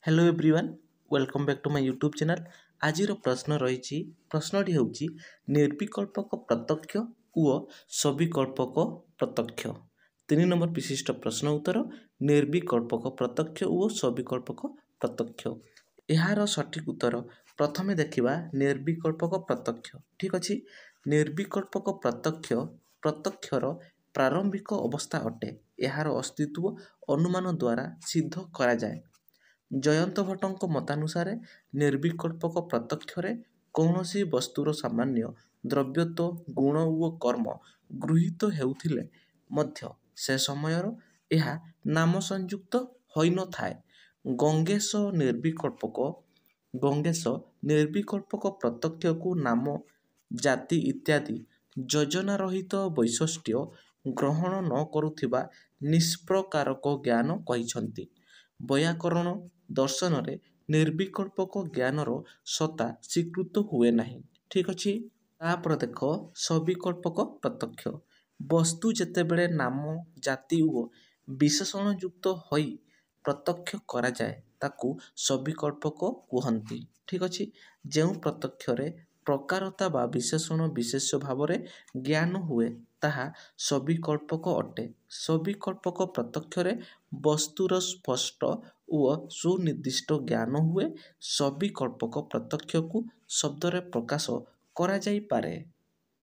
Hello everyone welcome back to my YouTube channel. आज प्रश्न रही प्रश्नटी हूँ निर्विकल्पक प्रत्यक्ष व सविकल्पक प्रत्यक्ष। 3 नंबर विशिष्ट प्रश्न उत्तर निर्विकल्पक प्रत्यक्ष व सविकल्पक प्रत्यक्ष। यार सठिक उत्तर प्रथमे देखिबा निर्विकल्पक प्रत्यक्ष। ठीक अछि, निर्विकल्पक प्रत्यक्ष प्रत्यक्षर प्रारंभिक अवस्था अटे। यार अस्तित्व अनुमान द्वारा सिद्ध करा जाए। जयंत भट्टଙ୍କ मतानुसारे निर्विकल्पक प्रत्यक्षरे कौनसी वस्तुर सामान्य द्रव्यत्व गुण व कर्म गृहीत हेउथिले मध्य से समयर यह नाम संयुक्त होई न थाए। गंगेश निर्विकल्पक प्रत्यक्ष को नाम जाति इत्यादि योजना रहित वैशिष्ट्य ग्रहण न करुथिबा निष्प्रकारक ज्ञान कहिछंती। व्याकरण दर्शन रे निर्विकल्पक ज्ञानर सत्ता स्वीकृत हुए नहीं। ठीक अच्छे, तापर देख सविकल्पक प्रत्यक्ष। वस्तु जेतेबेले नाम जाति व विशेषण युक्त होई प्रत्यक्ष करा जाए ताकू सविकल्पक कुहंती। ठीक अच्छे, जेउ प्रत्यक्षरे प्रकारता बा विशेषण विशेष भावरे ज्ञान हुए ताहा सविकल्पक अटे। सविकल्पक प्रत्यक्षरे वस्तुर स्पष्ट व सुनिर्दिष्ट ज्ञान हुए। सविकल्पक प्रत्यक्ष को शब्द रे प्रकाश करा जाई पारे।